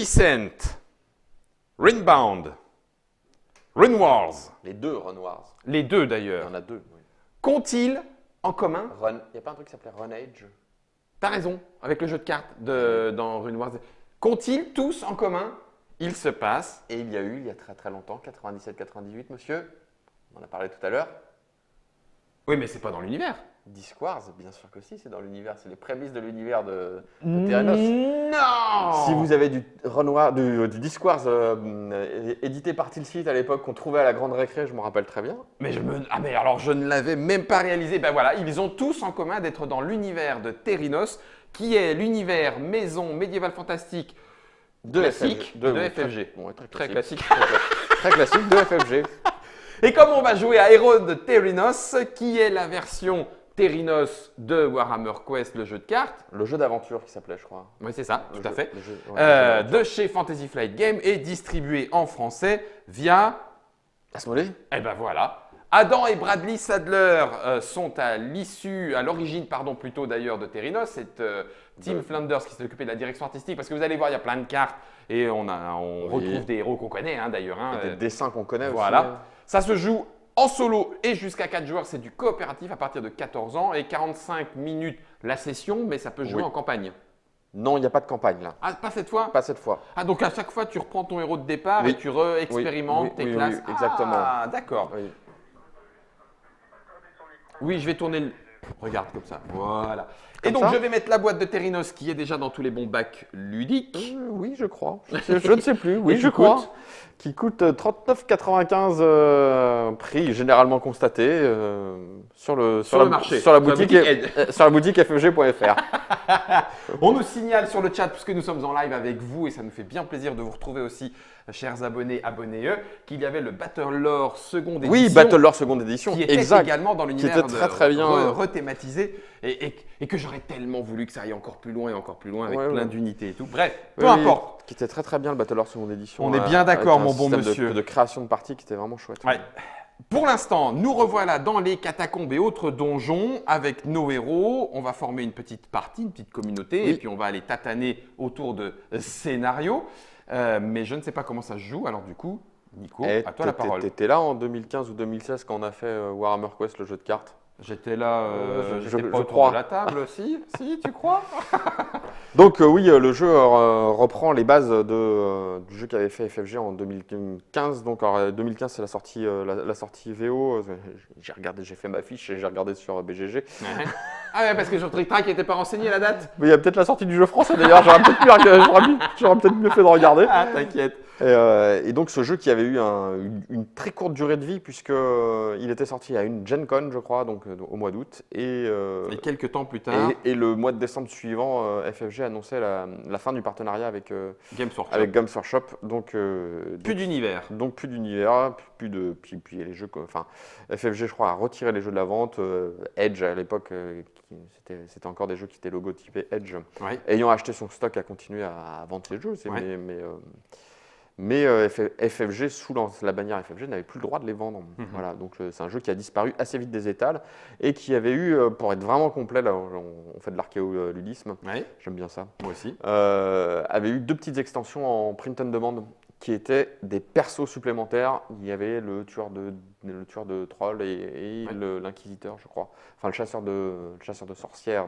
Descent, Runebound, Rune Wars, Les deux Run Wars. les deux Il y d'ailleurs, en a deux. Oui. qu'ont-ils en commun? Il n'y a pas un truc qui s'appelait Run Age? T'as raison, avec le jeu de cartes dans Rune Wars. Qu'ont-ils tous en commun? Il se passe. Et il y a eu, il y a très très longtemps, 97-98, monsieur. On en a parlé tout à l'heure. Oui, mais c'est pas dans l'univers. Discwars, bien sûr que si, c'est dans l'univers. C'est les prémices de l'univers de Theranos. Non. Si vous avez du Run War, du Discwars édité par Tilsit à l'époque, qu'on trouvait à la grande récré, je m'en rappelle très bien. mais alors je ne l'avais même pas réalisé. Ben voilà, ils ont tous en commun d'être dans l'univers de Theranos, qui est l'univers maison médiéval fantastique classique de FFG. Bon, ouais, Très classique. Très classique de FFG. Et comme on va jouer à Héros de Theranos, qui est la version Theranos de Warhammer Quest, le jeu de cartes. Le jeu d'aventure qui s'appelait, je crois. Oui, c'est ça, tout à fait. Le jeu, ouais, De chez Fantasy Flight Games et distribué en français via. Asmodée. Eh ben voilà. Adam et Bradley Sadler sont à l'origine, plutôt d'ailleurs, de Theranos. C'est Tim Flanders qui s'est occupé de la direction artistique. Parce que vous allez voir, il y a plein de cartes et on retrouve des héros qu'on connaît d'ailleurs. Et des dessins qu'on connaît voilà. aussi. Ça se joue en solo et jusqu'à 4 joueurs. C'est du coopératif à partir de 14 ans et 45 minutes la session, mais ça peut jouer en campagne. Non, il n'y a pas de campagne là. Ah, pas cette fois? Pas cette fois. Ah, donc à chaque fois, tu reprends ton héros de départ Oui. et tu re-expérimentes tes classes. Oui, exactement. Ah, d'accord. Oui. Oui, je vais tourner le. Regarde comme ça. Voilà. Comme Et donc, ça je vais mettre la boîte de Theranos qui est déjà dans tous les bons bacs ludiques. Oui, je crois. Je ne sais plus. Oui, Et je qui crois. coûte Qui coûte 39,95 prix généralement constaté sur le marché. sur la Sur la boutique, boutique sur la boutique ffg.fr. On nous signale sur le chat, puisque nous sommes en live avec vous, et ça nous fait bien plaisir de vous retrouver aussi, chers abonnés, abonnez-eux, qu'il y avait le Battle Lore seconde édition. Oui, Battle Lore seconde édition. Qui était exact. également dans l'univers était très bien rethématisé et que j'aurais tellement voulu que ça aille encore plus loin et encore plus loin avec Ouais, plein ouais. d'unités et tout. Bref, Oui, peu importe. Qui était très bien le Battle Lore seconde édition. On est bien d'accord, avec un mon bon système monsieur. de création de parties qui était vraiment chouette. Ouais. Pour l'instant, nous revoilà dans les catacombes et autres donjons avec nos héros. On va former une petite partie, une petite communauté, Oui. et puis on va aller tataner autour de scénarios. Mais je ne sais pas comment ça se joue, alors du coup, Nico, Et à toi la parole. T'étais là en 2015 ou 2016 quand on a fait Warhammer Quest, le jeu de cartes. J'étais là, je j'étais pas autour crois. de la table, si, tu crois? Donc oui, le jeu reprend les bases du jeu qu'avait fait FFG en 2015. Donc en 2015, c'est la sortie VO. J'ai regardé, j'ai fait ma fiche et j'ai regardé sur BGG. Ah ouais, parce que sur Trick Track, il n'était pas renseigné la date? Mais il y a peut-être la sortie du jeu français d'ailleurs. J'aurais peut-être mieux fait de regarder. Ah, t'inquiète. Et donc ce jeu qui avait eu une très courte durée de vie puisque il était sorti à une Gen Con, je crois, donc au mois d'août. Et quelques temps plus tard, et le mois de décembre suivant, FFG annonçait la fin du partenariat avec Games Workshop. Games Workshop. Donc Plus d'univers. Donc plus d'univers, puis les jeux. Enfin, FFG, je crois, a retiré les jeux de la vente. Edge à l'époque, c'était encore des jeux qui étaient logotypés Edge. Ouais. Ayant acheté son stock, a continué à vendre les jeux. Ouais. Mais FFG, sous la bannière FFG, n'avait plus le droit de les vendre. Voilà, donc c'est un jeu qui a disparu assez vite des étals et qui avait eu, pour être vraiment complet, là on fait de l'archéoludisme, Ouais. j'aime bien ça, Moi aussi. avait eu 2 petites extensions en print on demand qui étaient des persos supplémentaires. Il y avait le tueur de trolls et l'inquisiteur, je crois. Enfin, le chasseur de sorcières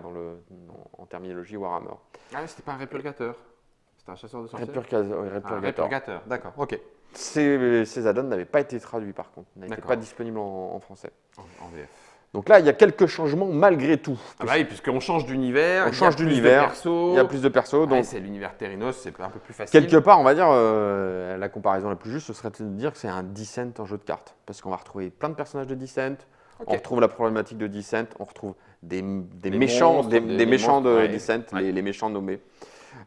en terminologie Warhammer. Ah ouais, c'était pas un répurgateur. C'était un chasseur de sorcières. Répurgateur. Répurgateur, d'accord, ok. Ces add-ons n'avaient pas été traduits par contre, n'étaient D'accord. pas disponibles en français. En VF. Donc là, il y a quelques changements malgré tout. Ah bah oui, puisqu'on change d'univers, On change d'univers, il y a plus de persos. Ouais, Donc c'est l'univers Theranos, c'est un peu plus facile. quelque part, on va dire, la comparaison la plus juste, ce serait de dire que c'est un Descent en jeu de cartes. Parce qu'on va retrouver plein de personnages de Descent, Ok. on retrouve la problématique de Descent, on retrouve des méchants, monstres, des des méchants monstres, de ouais. Descent, Ouais. les méchants nommés.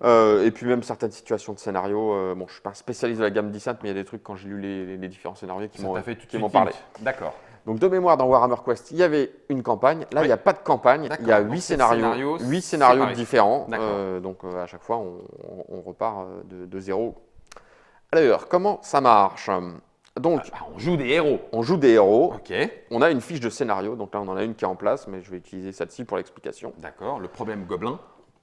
Et puis même certaines situations de scénario. Bon, je ne suis pas un spécialiste de la gamme Descent, mais il y a des trucs quand j'ai lu les différents scénarios qui Ça t'a fait tout de m'ont suite parlé. tilt. D'accord. Donc de mémoire, dans Warhammer Quest, il y avait une campagne. Là, il n'y a pas de campagne. D'accord. Il y a Donc, 8 c'est scénarios, scénarios séparés. différents. D'accord. Donc à chaque fois, on repart de zéro. Alors, comment ça marche? Donc, On joue des héros. on joue des héros. Ok. On a une fiche de scénario. Donc là, on en a une qui est en place, mais je vais utiliser celle-ci pour l'explication. D'accord. Le problème gobelin.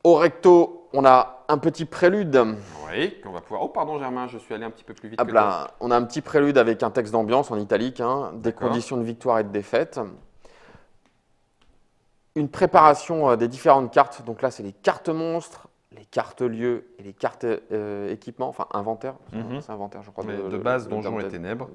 Au recto, on a un petit prélude. Oui, qu'on va pouvoir. Oh, pardon, Germain, je suis allé un petit peu plus vite Hop que toi. là, on a un petit prélude avec un texte d'ambiance en italique, hein, des D'accord. conditions de victoire et de défaite. Une préparation des différentes cartes. Donc là, c'est les cartes monstres, les cartes lieux et les cartes équipements, enfin inventaire. Mhm. C'est inventaire, je crois. Mais de base, Donjons et terme. Ténèbres.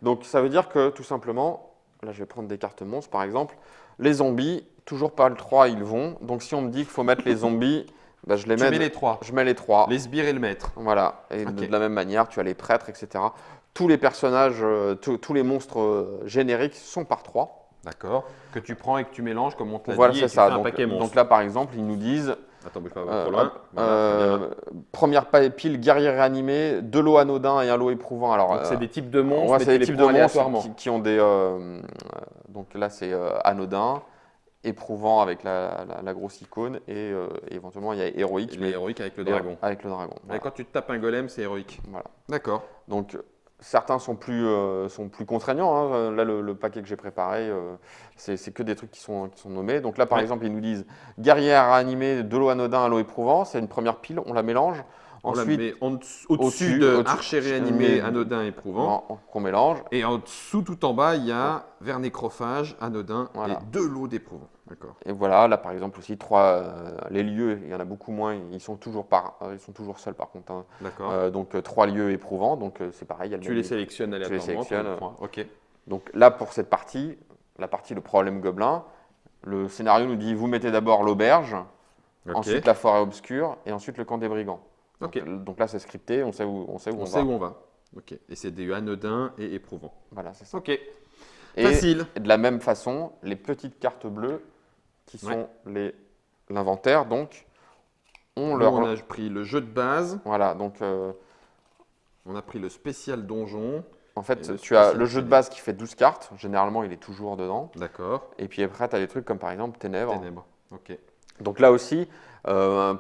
Donc ça veut dire que tout simplement, là je vais prendre des cartes monstres par exemple, les zombies, toujours pas le 3, ils vont. Donc si on me dit qu'il faut mettre les zombies, bah, je les Tu mets. mets les 3. Je mets les 3. Les sbires et le maître. Voilà. Et Ok. de la même manière, tu as les prêtres, etc. Tous les personnages, tous les monstres génériques sont par 3. D'accord. Que tu prends et que tu mélanges, comme on te l'a Voilà, dit, c'est et tu ça. fais un paquet Donc monstre. là, par exemple, ils nous disent Attends, bouge pas trop loin. hop, Voilà, très bien. première pile, guerrier réanimé, 2 lots anodins et un lot éprouvant. Alors, Donc c'est des types de monstres, ouais, mais c'est tu des les types prends de monstres aléatoirement. qui ont des. Donc là, c'est anodin, éprouvant avec la grosse icône et éventuellement il y a héroïque. Et les héroïques avec le mais dragon. Avec le dragon. Et Voilà. quand tu te tapes un golem, c'est héroïque. Voilà. D'accord. Donc certains sont plus contraignants. Hein. Là, le paquet que j'ai préparé, c'est que des trucs qui sont nommés. Donc là, par Ouais. exemple, ils nous disent guerrière animée, 2 lots anodins, un lot éprouvant. C'est une première pile, on la mélange. On la Ensuite, met au-dessus de au-dessus, archer réanimé, mais- anodin, éprouvant. qu'on mélange. Et en dessous, tout en bas, il y a vernécrophage, anodin Voilà. et 2 lots d'éprouvant. D'accord. Et voilà, là par exemple aussi, les lieux, il y en a beaucoup moins, ils sont toujours seuls par contre. Hein. D'accord. Donc 3 lieux éprouvants, donc c'est pareil. Il y a le Tu même les lieu. sélectionnes aléatoirement. sélectionnes, t'en prends 3. Ok. Donc là pour cette partie, la partie le problème gobelin, le scénario nous dit vous mettez d'abord l'auberge, Ok. ensuite la forêt obscure et ensuite le camp des brigands. Ok. Donc là c'est scripté, on sait où on On va. sait où on va. Ok. Et c'est des anodins et éprouvants. Voilà, c'est ça. Ok. Et Facile. de la même façon, les petites cartes bleues qui sont l'inventaire, donc on Nous, leur. on a pris le jeu de base. Voilà, donc On a pris le spécial donjon. en Et fait, le tu as spécial le jeu de ténèbres. base qui fait 12 cartes, généralement il est toujours dedans. D'accord. Et puis après, tu as des trucs comme par exemple Ténèbres. Ténèbres. Ok. Donc là aussi,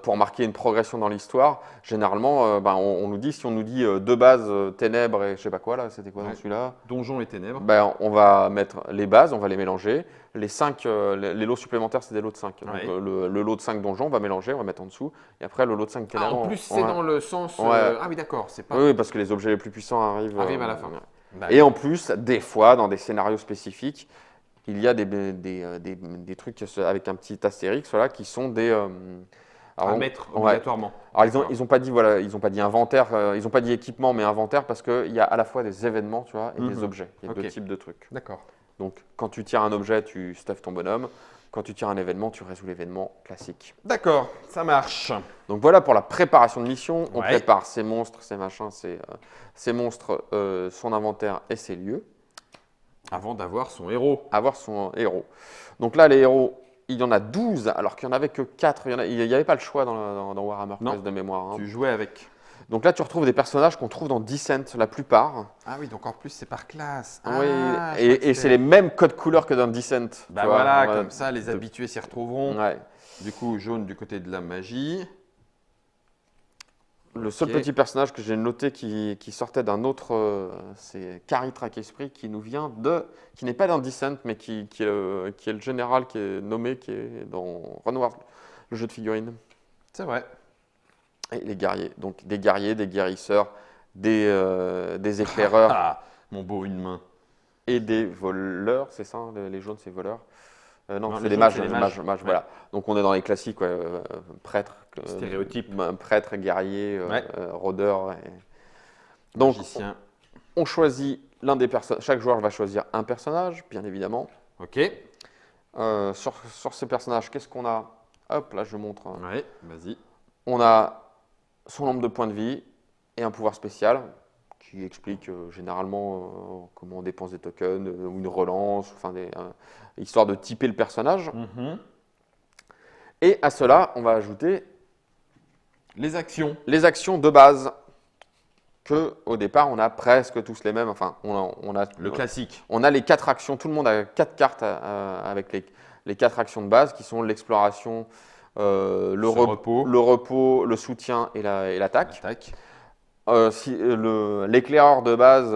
pour marquer une progression dans l'histoire, généralement, on nous dit, si on nous dit deux bases, Ténèbres et je sais pas quoi, là, c'était quoi dans Ouais. celui-là? Donjon et ténèbres. On va mettre les bases, on va les mélanger. Les 5, les lots supplémentaires, c'est des lots de 5. Ouais. Donc le lot de 5 donjons, on va mélanger, on va mettre en dessous. Et après, le lot de 5 Ah, Ténèbres. en plus, c'est ouais. dans le sens. Ouais. Ah oui, d'accord. C'est pas. Oui, oui, parce que les objets les plus puissants arrivent. Arrive à la fin. Ouais. Bah, Et en plus, des fois, dans des scénarios spécifiques, il y a des trucs avec un petit astérix voilà, qui sont des. à mettre obligatoirement. Alors ils ont pas dit voilà, ils ont pas dit inventaire, ils ont pas dit équipement, mais inventaire parce qu'il y a à la fois des événements, tu vois, et des objets. Il y a Ok. deux types de trucs. D'accord. Donc quand tu tires un objet, tu stuffes ton bonhomme. Quand tu tires un événement, tu résous l'événement classique. D'accord, ça marche. Donc voilà pour la préparation de mission. On Ouais. prépare ses monstres, ses machins, ses monstres, son inventaire et ses lieux. Avant d'avoir son héros. Avoir son héros. Donc là, les héros, il y en a 12, alors qu'il n'y en avait que 4. Il n'y avait pas le choix dans Warhammer Non. Quest de mémoire. Hein. Tu jouais avec. Donc là, tu retrouves des personnages qu'on trouve dans Descent, la plupart. Ah oui, donc en plus, c'est par classe. Oui, Ah, je crois que et c'est les mêmes codes couleurs que dans Descent. Bah tu vois. voilà, Ouais. comme ça, les habitués s'y retrouveront. Ouais. Du coup, jaune du côté de la magie. Le seul Ok. petit personnage que j'ai noté qui sortait d'un autre, c'est Carrie Track-Esprit, qui nous vient qui n'est pas dans Descent, mais qui est le général qui est nommé, qui est dans Renoir, le jeu de figurines. C'est vrai. Et les guerriers, donc des guerriers, des guérisseurs, des éclaireurs Ah, mon beau une main. et des voleurs, c'est ça, hein, les jaunes c'est voleurs. Non, Non, c'est les des jaunes, mages, c'est les des mages. mages, Ouais. voilà. Donc on est dans les classiques, ouais, prêtre, Stéréotype. prêtre, guerrier, Ouais. rôdeur. Donc Magicien. on choisit l'un des personnages. Chaque joueur va choisir un personnage, bien évidemment. Ok. Sur ces personnages, qu'est-ce qu'on a? Hop, là je montre. Hein. Ouais, vas-y. On a son nombre de points de vie et un pouvoir spécial qui explique généralement comment on dépense des tokens ou une relance, enfin histoire de typer le personnage. Et à cela, on va ajouter Les actions. les actions de base que au départ on a presque tous les mêmes. Enfin, on a Le classique. on a les 4 actions. Tout le monde a 4 cartes avec les 4 actions de base qui sont l'exploration, le repos, le soutien et l'attaque. Attaque. L'éclaireur de base,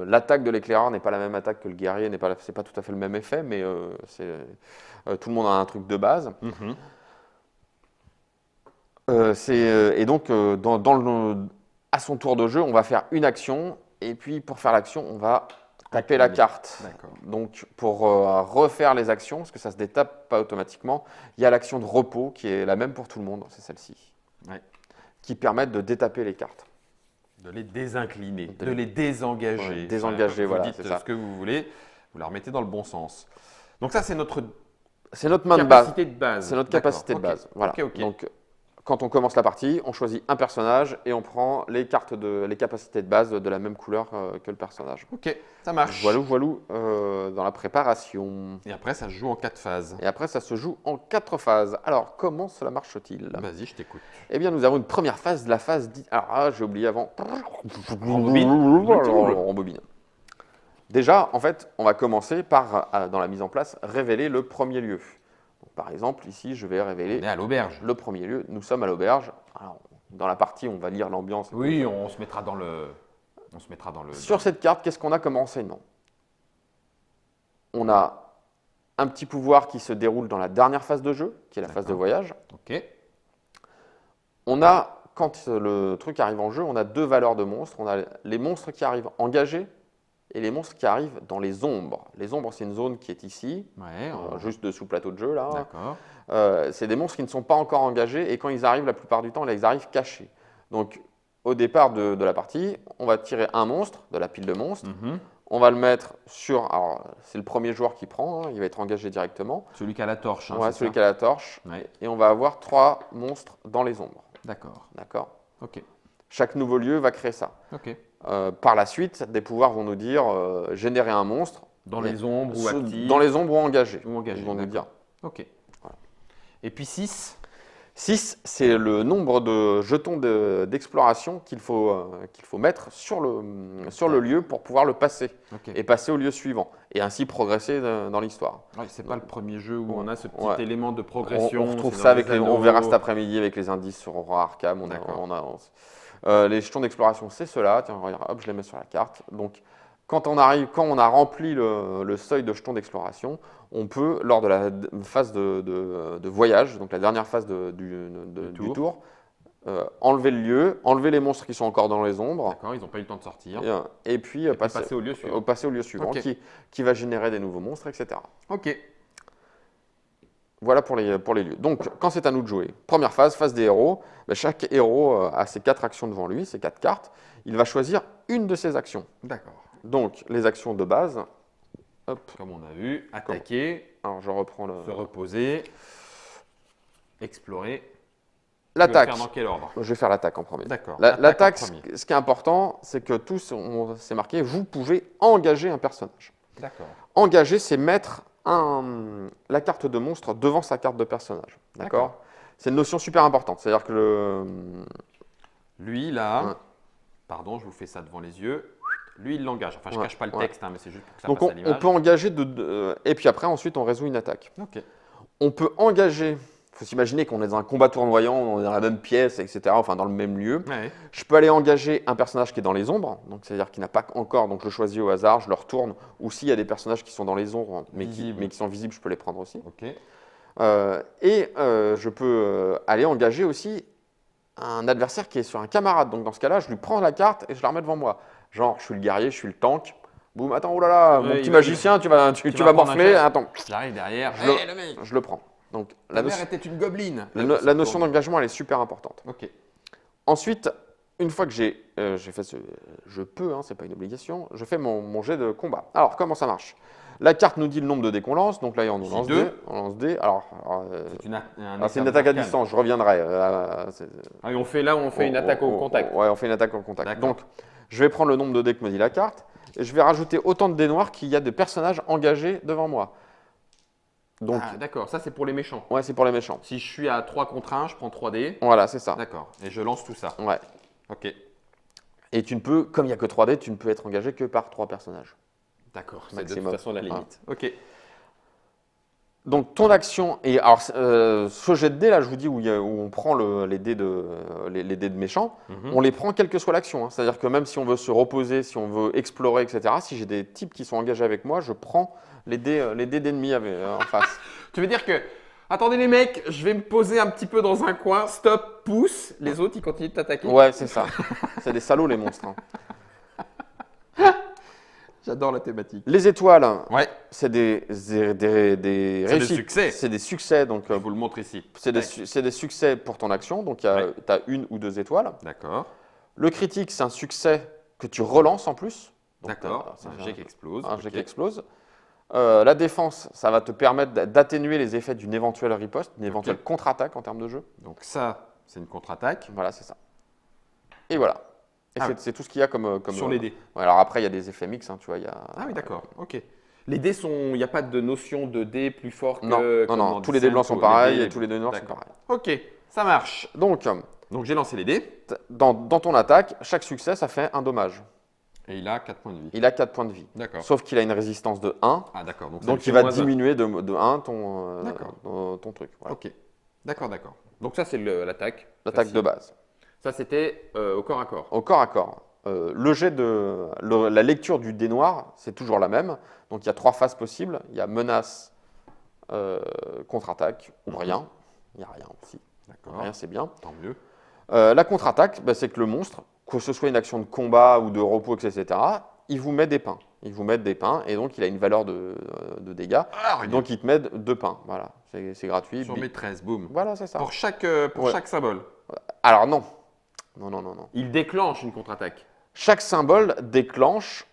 l'attaque de l'éclaireur n'est pas la même attaque que le guerrier, c'est pas tout à fait le même effet, mais tout le monde a un truc de base. Et donc, à son tour de jeu, on va faire une action. Et puis, pour faire l'action, on va taper la carte. D'accord. Donc, pour refaire les actions, parce que ça ne se détape pas automatiquement, il y a l'action de repos qui est la même pour tout le monde. C'est celle-ci. Ouais. Qui permettent de détaper les cartes. De les désincliner, de les désengager. Ouais, désengager, voilà, Vous c'est dites ça. ce que vous voulez, vous la remettez dans le bon sens. Donc ça, c'est notre C'est notre main de base. capacité de base. C'est notre D'accord, capacité de ok. base. Voilà. Ok. Donc, quand on commence la partie, on choisit un personnage et on prend les capacités de base de la même couleur que le personnage. Ok, ça marche. Voilou, dans la préparation. Et après, ça se joue en 4 phases. Et après, ça se joue en 4 phases. Alors, comment cela marche-t-il? Vas-y, je t'écoute. Eh bien, nous avons une première phase, la phase dite. Alors, j'ai oublié avant. Rembobine. Rembobine. Déjà, en fait, on va commencer par, dans la mise en place, révéler le premier lieu. Donc, par exemple, ici, je vais révéler On est à l'auberge. le premier lieu. Nous sommes à l'auberge. Alors, dans la partie, on va lire l'ambiance. Oui, on se mettra dans le. Sur cette carte, qu'est-ce qu'on a comme renseignement? On a un petit pouvoir qui se déroule dans la dernière phase de jeu, qui est la phase de voyage. Ok. On a, quand le truc arrive en jeu, on a 2 valeurs de monstres. On a les monstres qui arrivent engagés et les monstres qui arrivent dans les ombres. Les ombres, c'est une zone qui est ici, Ouais. juste dessous le plateau de jeu, là. D'accord. C'est des monstres qui ne sont pas encore engagés et quand ils arrivent, la plupart du temps, là, ils arrivent cachés. Donc, au départ de la partie, on va tirer un monstre de la pile de monstres. Mhm. On va le mettre sur. Alors, c'est le premier joueur qui prend, il va être engagé directement. Celui qui a la torche. Hein, Ouais, c'est celui ça qui a la torche. Ouais. Et on va avoir 3 monstres dans les ombres. D'accord. D'accord? Ok. Chaque nouveau lieu va créer ça. Ok. Par la suite, des pouvoirs vont nous dire générer un monstre. Dans les ombres ou actifs. Dans les ombres ou engagés. Ou engagés, Ils vont nous dire. d'accord. Ok. Voilà. Et puis 6. 6, c'est le nombre de jetons d'exploration qu'il faut mettre sur le lieu pour pouvoir le passer Ok. et passer au lieu suivant et ainsi progresser dans l'histoire. Ouais, c'est pas le premier jeu où on a ce petit Ouais. élément de progression. On retrouve c'est ça dans avec les on anneaux. verra cet après-midi avec les indices sur Aurora Arkham. D'accord. Les jetons d'exploration, c'est cela. Tiens, regarde, hop, je les mets sur la carte. Donc, quand on a rempli le seuil de jetons d'exploration, on peut, lors de la phase de voyage, donc la dernière phase du tour, enlever le lieu, enlever les monstres qui sont encore dans les ombres, D'accord, ils n'ont pas eu le temps de sortir. et puis Passer au lieu suivant. passer au lieu suivant, Ok. qui va générer des nouveaux monstres, etc. Ok. Voilà pour les lieux. Donc, quand c'est à nous de jouer, première phase, phase des héros, ben, chaque héros a ses 4 actions devant lui, ses 4 cartes. Il va choisir une de ses actions. D'accord. Donc, les actions de base, hop, Comme on a vu, attaquer, alors je reprends se reposer, explorer. l'attaque. Tu veux le faire dans quel ordre? Je vais faire l'attaque en premier. D'accord. L'attaque, en premier. ce qui est important, c'est que c'est marqué, vous pouvez engager un personnage. D'accord. Engager, c'est mettre la carte de monstre devant sa carte de personnage. D'accord? C'est une notion super importante. C'est-à-dire que Lui, là, Ouais. pardon, je vous fais ça devant les yeux. Lui, il l'engage. Enfin, je Ouais, cache pas le ouais. texte, hein, mais c'est juste pour que ça donc passe à on l'image. peut engager et puis après, ensuite, on résout une attaque. Ok. On peut engager. Il faut s'imaginer qu'on est dans un combat tournoyant, on est dans la même pièce, etc. Enfin, dans le même lieu. Ouais. Je peux aller engager un personnage qui est dans les ombres, donc c'est-à-dire qui n'a pas encore, donc je le choisis au hasard, je le retourne. Ou s'il y a des personnages qui sont dans les ombres, mais Visibles. qui sont visibles, je peux les prendre aussi. Ok. Je peux aller engager aussi un adversaire qui est sur un camarade. Donc dans ce cas-là, je lui prends la carte et je la remets devant moi. Genre, je suis le guerrier, je suis le tank. Boum, attends, oh là là, mon Ouais, petit il va- magicien, tu vas vas prendre morfler. un Attends, J'arrive derrière. Je le- Hey, le mec. je le prends. Donc La mère était une gobeline. la notion d'engagement, elle est super importante. Ok. Ensuite, une fois que j'ai fait je peux, hein, c'est pas une obligation, je fais mon jet de combat. Alors, comment ça marche? La carte nous dit le nombre de dés qu'on lance, donc là, on Ici, lance deux. dés. On lance dés. Alors, c'est une attaque à distance, je reviendrai. Ah, et on fait là, on fait une attaque au contact. Ouais, on fait une attaque au contact. D'accord. Donc, je vais prendre le nombre de dés que me dit la carte, et je vais rajouter autant de dés noirs qu'il y a de personnages engagés devant moi. Donc, Ah, d'accord, ça c'est pour les méchants. ouais, c'est pour les méchants. Si je suis à 3 contre 1, je prends 3 dés. Voilà, c'est ça. D'accord. Et je lance tout ça. Ouais. Ok. Et tu ne peux, comme il n'y a que 3 dés, tu ne peux être engagé que par 3 personnages. D'accord. C'est de toute Maximum. façon la limite. Ok. Donc ton action, et alors ce jet de dés là, je vous dis où on prend les dés de méchants, on les prend quelle que soit l'action. Hein. C'est-à-dire que même si on veut se reposer, si on veut explorer, etc., si j'ai des types qui sont engagés avec moi, je prends les dés d'ennemis en face. Tu veux dire que, attendez les mecs, je vais me poser un petit peu dans un coin, stop, pousse, les autres, ils continuent de t'attaquer. Ouais, c'est ça. C'est des salauds, les monstres, hein. J'adore la thématique. Les étoiles, Ouais, c'est des réussites. succès. C'est des succès. Donc, je vous le montre ici. c'est des succès pour ton action. Donc, tu Ouais. as 1 ou 2 étoiles. D'accord, Le critique, c'est un succès que tu relances en plus. Donc, d'accord. c'est Un jet qui explose. un jet ok. qui explose. La défense, ça va te permettre d'atténuer les effets d'une éventuelle riposte, d'une éventuelle contre-attaque en termes de jeu. Donc ça, c'est une contre-attaque. Voilà, c'est ça. Et voilà. Et Ah c'est tout ce qu'il y a comme Sur les dés. ouais, alors après, il y a des effets mix. Hein, tu vois, il y a, Ah oui, d'accord. Ok. Les dés sont. Il n'y a pas de notion de dés plus fort que. Non, non, comme non. dans Tous les dés blancs Descent, sont pareils les et tous les dés noirs sont D'accord. pareils. Ok, ça marche. Donc, Donc j'ai lancé les dés dans ton attaque, chaque succès, ça fait un dommage. et il a 4 points de vie. Il a 4 points de vie. D'accord. Sauf qu'il a une résistance de 1. Ah d'accord. Donc, ça Donc, lui fait il va moins un. diminuer de 1 D'accord. ton truc. Voilà. Ok. D'accord, d'accord. Donc ça, c'est l'attaque. L'attaque Facile. de base. Ça, c'était au corps à corps. Au corps à corps. La lecture du dé noir, c'est toujours la même. Donc il y a 3 phases possibles. Il y a menace, contre-attaque ou rien. Il y a rien aussi. D'accord. Rien, c'est bien. Tant mieux. La contre-attaque, bah, c'est que le monstre, que ce soit une action de combat ou de repos, etc., il vous met des pains. Il vous met des pains et donc il a une valeur de dégâts. Ah, rien. Donc il te met 2 pains. Voilà, c'est gratuit. Sur mes 13, boum. Voilà, c'est ça. Pour chaque Ouais. symbole. Alors non. Non, non, non, non. Il déclenche une contre-attaque. Chaque symbole déclenche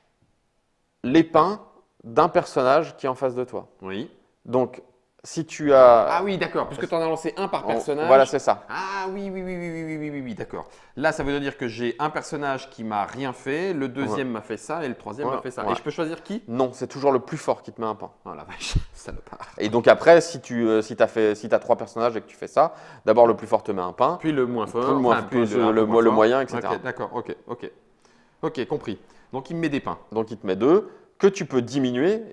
les pains d'un personnage qui est en face de toi. Oui. Donc, si tu as... Ah oui, d'accord. Puisque tu en as lancé un par personnage. Voilà, c'est ça. Ah oui, oui, oui, oui, oui, oui, oui, oui, oui, d'accord. Là, ça veut dire que j'ai un personnage qui m'a rien fait, le deuxième m'a fait ça et le troisième Ouais, m'a fait ça. ouais. Et je peux choisir qui? Non, c'est toujours le plus fort qui te met un pain. Oh la vache, salopard. Et donc après, si t'as 3 personnages et que tu fais ça, d'abord le plus fort te met un pain, Puis le moins fort, puis le, moins, enfin, puis puis un peu le moins fort. moyen, etc. Ok, d'accord, ok, ok. Ok, compris. Donc il me met des pains. Donc il te met 2, que tu peux diminuer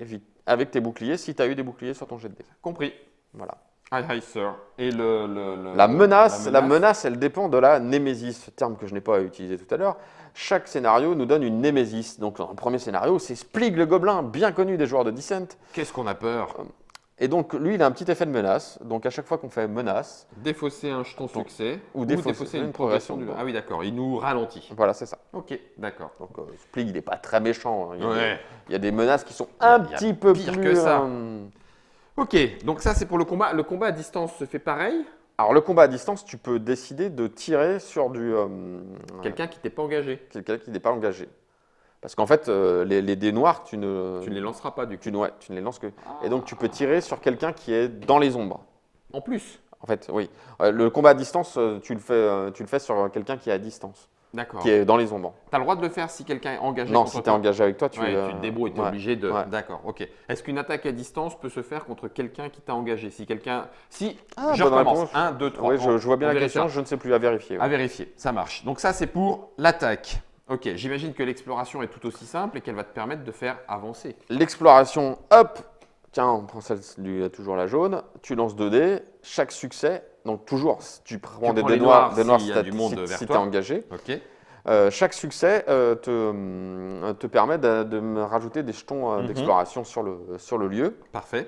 avec tes boucliers si tu as eu des boucliers sur ton jet de dés. Compris. Voilà. Aye, aye, sir. Et La menace, elle dépend de la némésis, ce terme que je n'ai pas utilisé tout à l'heure. Chaque scénario nous donne une némésis. Donc dans le premier scénario, c'est Splig le gobelin, bien connu des joueurs de Descent. Qu'est-ce qu'on a peur? Et donc lui, il a un petit effet de menace. Donc à chaque fois qu'on fait menace, Défausser un jeton succès ou défausser une progression du. de- Ah oui, d'accord, il nous ralentit. voilà, c'est ça. Ok, d'accord. Donc Splig, il n'est pas très méchant. Hein. Ouais. Il y a des menaces qui sont un Il y a petit peu pire plus... que ça. Ok, donc ça c'est pour le combat. Le combat à distance se fait pareil? Alors le combat à distance, tu peux décider de tirer sur Quelqu'un qui t'est pas engagé. quelqu'un qui n'est pas engagé. Parce qu'en fait, les dés noirs, tu ne Tu ne les lanceras pas du coup. tu ne les lances que... Et donc tu peux tirer sur quelqu'un qui est dans les ombres. En plus. En fait, oui. Le combat à distance, tu le fais sur quelqu'un qui est à distance, D'accord. qui est dans les ombres. Tu as le droit de le faire si quelqu'un est engagé Non, contre si tu es toi. engagé avec toi, Tu te débrouilles, tu es ouais. obligé de. ouais. D'accord, ok. Est-ce qu'une attaque à distance peut se faire contre quelqu'un qui t'a engagé? Si quelqu'un. Si. Ah, je bonne recommence. réponse. 1, 2, 3. Oui, je vois bien on la question, vérifiera. je ne sais plus, à vérifier. Ouais. À vérifier, ça marche. Donc ça c'est pour l'attaque. Ok, j'imagine que l'exploration est tout aussi simple et qu'elle va te permettre de faire avancer. L'exploration, hop, tiens, on prend celle du toujours la jaune, tu lances 2 dés, chaque succès, donc toujours, tu prends des prends dés les noirs, noirs si s'il y a du monde vers tu es toi. engagé. Ok. Chaque succès te permet de me rajouter des jetons d'exploration sur le lieu. Parfait.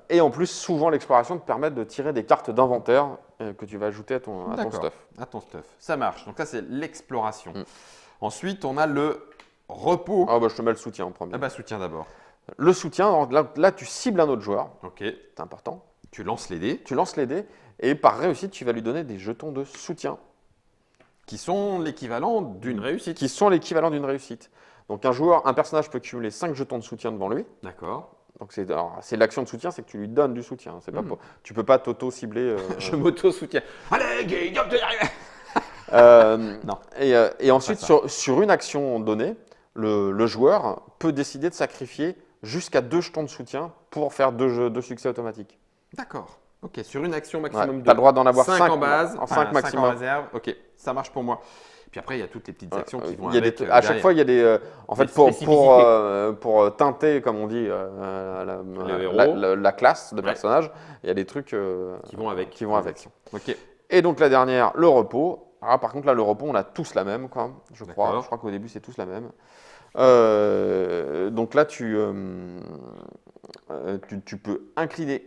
Et en plus, souvent, l'exploration te permet de tirer des cartes d'inventaire que tu vas ajouter à ton D'accord. stuff. À ton stuff. Ça marche. Donc ça c'est l'exploration. Mm. Ensuite on a le repos. Ah, bah, je te mets le soutien en premier. Ah bah soutien d'abord. Le soutien, donc là, tu cibles un autre joueur, Ok. c'est important. Tu lances les dés Tu lances les dés et par réussite, tu vas lui donner des jetons de soutien qui sont l'équivalent d'une réussite. qui sont l'équivalent d'une réussite. Donc un personnage peut cumuler 5 jetons de soutien devant lui. D'accord. Donc c'est l'action de soutien, c'est que tu lui donnes du soutien. C'est pas Mm. tu peux pas t'auto-cibler. Je m'auto-soutiens. Allez, Guillaume, tu y arrives. Non. Et ensuite, Pas sur une action donnée, le joueur peut décider de sacrifier jusqu'à 2 jetons de soutien pour faire 2 succès automatiques. D'accord. Ok, sur une action Ouais, maximum tu de as le droit d'en avoir 5 5 en base, en enfin, 5 5 en maximum. réserve. Ok, ça marche pour moi. Puis après, il y a toutes les petites actions qui vont Il y a avec. à chaque fois, il y a des. En Des fait, spécificités. pour teinter, comme on dit, Le héros. la classe de Ouais. personnage, il y a des trucs Qui vont avec. qui vont avec. Ok. Et donc la dernière, le repos. Alors, par contre, là, le repos, on a tous la même, quoi, je crois. D'accord. Je crois qu'au début, c'est tous la même. Donc là, tu peux incliner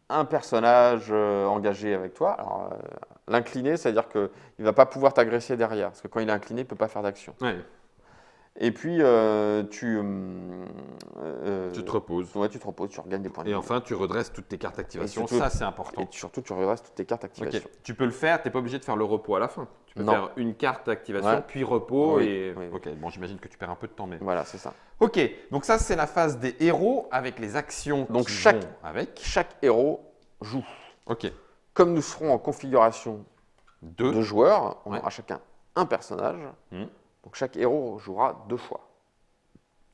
un personnage engagé avec toi. Alors, L'incliné, c'est-à-dire qu'il ne va pas pouvoir t'agresser derrière. Parce que quand il est incliné, il ne peut pas faire d'action. Ouais. Et puis, tu Tu te reposes. Ouais, tu te reposes, tu regagnes des points de vie. Et enfin, tu redresses toutes tes cartes d'activation. surtout- Ça, c'est important. Et surtout, tu redresses toutes tes cartes activation. Ok. Tu peux le faire, tu n'es pas obligé de faire le repos à la fin. Tu peux Non. faire une carte d'activation, Ouais. puis repos. Oui, et... oui. Ok, bon, j'imagine que tu perds un peu de temps. Mais... Voilà, c'est ça. Ok, donc ça, c'est la phase des héros avec les actions Donc, qui chaque- vont avec. Chaque héros joue. Ok. Comme nous serons en configuration Deux. de joueurs, on Ouais. aura chacun un personnage. Hmm. Donc, chaque héros jouera 2 fois.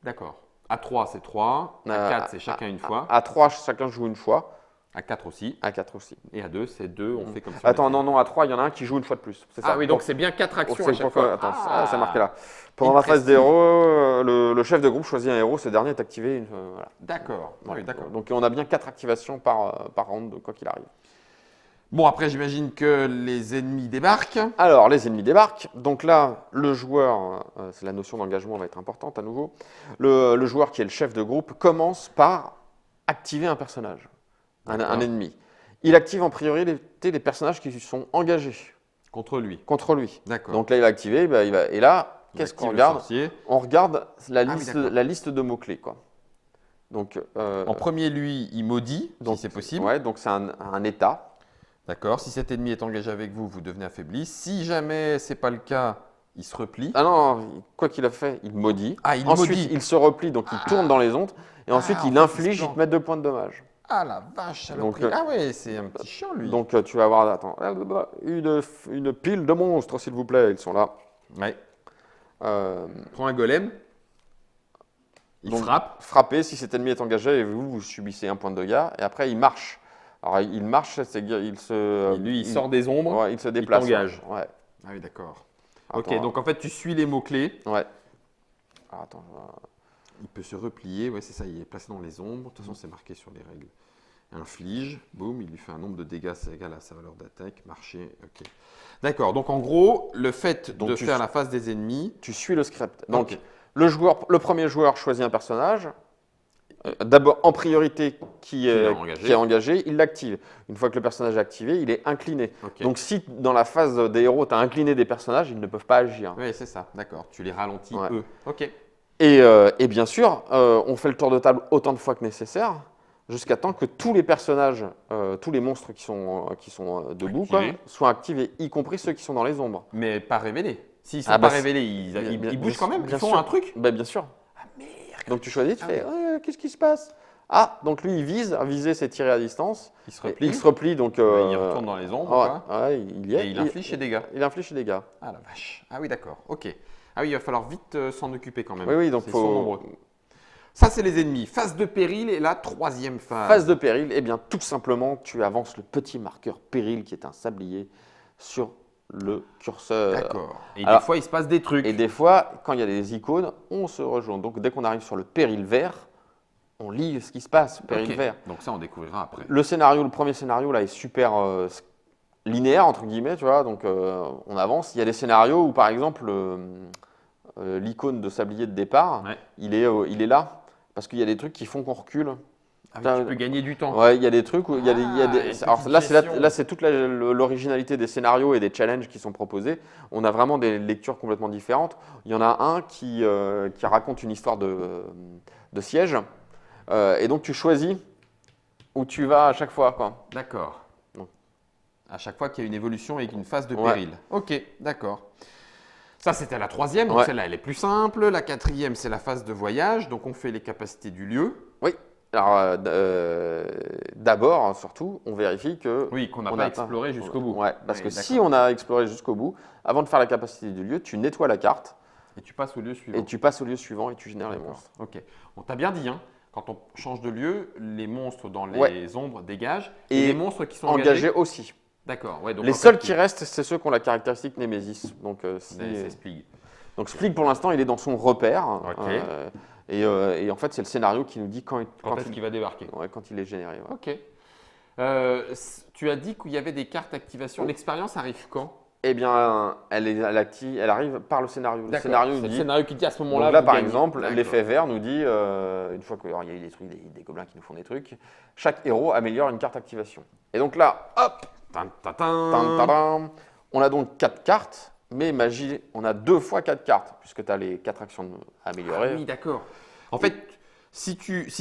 D'accord. À 3, c'est 3. À 4, c'est chacun une fois. À 3, chacun joue une fois. À 4 aussi. À 4 aussi. Et à 2, c'est 2. On fait comme ça. Attends, non, à 3, il y en a un qui joue une fois de plus. C'est ça. Ah oui, donc c'est bien 4 Oh, actions c'est à chaque pourquoi- fois. Attends, c'est marqué là. Pendant la phase des Interesting. héros, le chef de groupe choisit un héros. Ce dernier est activé. Voilà. D'accord. Ah oui, d'accord. Donc, on a bien 4 activations par round, quoi qu'il arrive. Bon, après, j'imagine que les ennemis débarquent. Alors, les ennemis débarquent. Donc là, le joueur, c'est la notion d'engagement va être importante à nouveau. Le joueur qui est le chef de groupe commence par activer un personnage, un D'accord. ennemi. Il active en priorité les personnages qui sont engagés Contre lui. contre lui. D'accord. Donc là, il va activer, et là, Il qu'est-ce active qu'on le regarde? sorcier. On regarde la oui, liste, d'accord. la liste de mots-clés, quoi. Donc, En premier, lui, il maudit, donc, si c'est possible. Ouais, donc c'est un état. D'accord. Si cet ennemi est engagé avec vous, vous devenez affaibli. Si jamais c'est pas le cas, il se replie. Ah non, quoi qu'il a fait, il maudit. Ah, il Ensuite, maudit. il se replie, donc il tourne dans les ondes. Et ensuite, en il fait, inflige, il se il plante. te met 2 points de dommage. Ah la vache, Donc, saloperie. Ah ouais, c'est un petit chien, lui. Donc, tu vas avoir, attends, une pile de monstres, s'il vous plaît. Ils sont là. Ouais. Euh, Prends un golem. Il donc, frappe. Frappez si cet ennemi est engagé et vous subissez 1 point de dégâts. Et après, il marche. Alors, il marche, c'est il se. Lui, il sort des ombres. Ouais, il se déplace. t'engage. Ouais. Ah oui, d'accord. Attends, Ok, donc en fait, tu suis les mots-clés. Ouais. Alors, attends, Il peut se replier, ouais, c'est ça, il est placé dans les ombres. De toute façon, c'est marqué sur les règles. Inflige, boum, il lui fait un nombre de dégâts, c'est égal à sa valeur d'attaque, marcher, ok. D'accord, donc en gros, le fait Donc de tu- faire la phase des ennemis. tu suis le script. Donc, Ok. le premier joueur choisit un personnage. D'abord, en priorité, qui est est engagé. qui est engagé, il l'active. Une fois que le personnage est activé, il est incliné. Ok. Donc, si dans la phase des héros, tu as incliné des personnages, ils ne peuvent pas agir. Oui, c'est ça, d'accord. Tu les ralentis, Ouais. eux. Ok. Et bien sûr, on fait le tour de table autant de fois que nécessaire, jusqu'à temps que tous les personnages, tous les monstres qui sont debout, quoi, Activés. soient activés, y compris ceux qui sont dans les ombres. Mais pas révélés. S'ils sont Ah, pas bah, révélés, ils bougent quand même. Ils bien font sûr. un truc. Bah, bien sûr. Ah merde. Donc tu choisis, tu Ah fais qu'est-ce qui se passe? Ah, donc lui il vise, viser c'est tirer à distance. Il se Et replie. il se replie donc. Il retourne dans les ombres. ouais, quoi. ouais, il y est. Et il inflige ses dégâts. Il inflige ses dégâts. Ah la vache. Ah oui, d'accord. Ok. Ah oui, il va falloir vite s'en occuper quand même. Oui, oui, donc Ils faut. sont nombreux. Ça, c'est les ennemis. Phase de péril et la troisième phase. Phase de péril, eh bien tout simplement tu avances le petit marqueur péril qui est un sablier sur le curseur. D'accord. Et Alors- des fois, il se passe des trucs. Et des fois, quand il y a des icônes, on se rejoint. Donc dès qu'on arrive sur le péril vert, on lit ce qui se passe, péril Ok. vert. Donc ça, on découvrira après. Le premier scénario là est super linéaire entre guillemets, tu vois. Donc on avance. Il y a des scénarios où par exemple l'icône de sablier de départ, Ouais. il est là parce qu'il y a des trucs qui font qu'on recule. Ah oui, tu peux gagner du temps. Ouais, il y a des trucs où il y a des, Ah, il y a une alors petite là, c'est gestion. là, c'est toute l'originalité des scénarios et des challenges qui sont proposés. On a vraiment des lectures complètement différentes. Il y en a un qui raconte une histoire de siège. Et donc tu choisis où tu vas à chaque fois, quoi. D'accord. Donc. À chaque fois qu'il y a une évolution et une phase de Ouais. péril. Ok, d'accord. Ça, c'était la troisième. Donc Ouais. celle-là, elle est plus simple. La quatrième, c'est la phase de voyage. Donc on fait les capacités du lieu. Oui. Alors d'abord, surtout, on vérifie que Oui, qu'on n'a on pas a exploré jusqu'au bout. Ouais, parce Oui, que d'accord. si on a exploré jusqu'au bout, avant de faire la capacité du lieu, tu nettoies la carte Et tu passes au lieu suivant. et tu passes au lieu suivant et tu génères les D'accord. monstres. Ok. On t'a bien dit, hein, quand on change de lieu, les monstres dans les Ouais. ombres dégagent. Et Et les monstres qui sont Engagés engagés. aussi. D'accord. Ouais, donc Les en fait, seuls qui restent, c'est ceux qui ont la caractéristique Némésis. Donc, c'est Splig. donc Splig, pour l'instant, il est dans son repère. Ok. Et en fait, c'est le scénario qui nous dit quand Est-ce qu'il va débarquer? quand il est généré. Ouais. Ok. Tu as dit qu'il y avait des cartes d'activation. L'expérience arrive quand? Eh bien, elle arrive par le scénario. Le D'accord. scénario C'est dit. le scénario qui dit à ce moment-là. Donc là, vous par gagnez. exemple, D'accord. l'effet vert nous dit, une fois qu'il y a eu des trucs, des gobelins qui nous font des trucs, chaque héros améliore une carte activation. Et donc là, hop, Tadam. On a donc 4 cartes, mais magie, on a 2 fois 4 cartes, puisque tu as les 4 actions améliorées. Ah oui, d'accord. En fait, si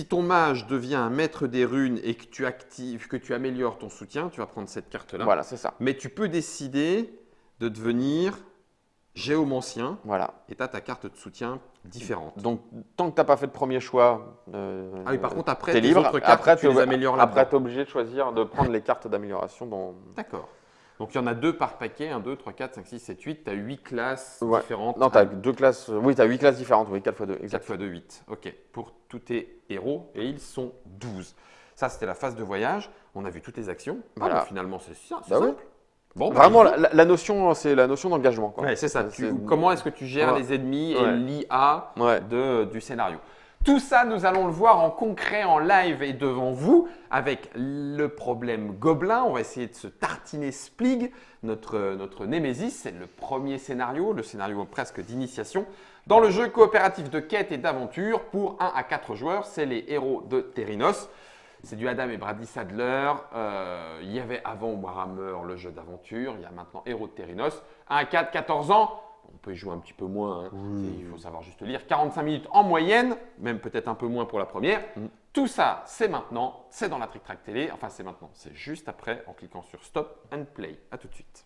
ton mage devient un maître des runes et que tu améliores ton soutien, tu vas prendre cette carte-là. Voilà, c'est ça. Mais tu peux décider de devenir géomancien Voilà. et tu as ta carte de soutien différente. Donc, tant que tu n'as pas fait de premier choix, Ah oui, par contre, après, t'es tes libre. autres cartes, tu les améliores là-dedans. Après, tu es obligé de choisir de prendre les cartes d'amélioration dans… D'accord. Donc, il y en a 2 par paquet, 1, 2, 3, 4, 5, 6, 7, 8. Tu as 8 classes Ouais. différentes. Non, tu as 2 classes. Oui, tu as 8 classes différentes. Oui, 4 x 2. 4 Exact. x 2, 8. OK. Pour tous tes héros, et ils sont 12. Ça, c'était la phase de voyage. On a vu toutes les actions. Voilà. Ah, donc, finalement, c'est Bah simple. oui. Bon, Vraiment, bah, la notion, c'est la notion d'engagement. ouais, c'est ça. Comment est-ce que tu gères Ouais. les ennemis et Ouais. l'IA Ouais. du scénario? Tout ça, nous allons le voir en concret, en live et devant vous, avec le problème gobelin. On va essayer de se tartiner Splig, notre némésis. C'est le premier scénario, le scénario presque d'initiation. Dans le jeu coopératif de quête et d'aventure, pour 1 à 4 joueurs, c'est les héros de Thérinos. C'est du Adam et Bradley Sadler. Il y avait avant Warhammer le jeu d'aventure. Il y a maintenant Héros de Thérinos. 1 à 4, 14 ans. On peut y jouer un petit peu moins. Hein. Il faut savoir juste lire. 45 minutes en moyenne, même peut-être un peu moins pour la première. Tout ça, c'est maintenant. C'est dans la Trick Track Télé. Enfin, c'est maintenant. C'est juste après en cliquant sur Stop and Play. À tout de suite.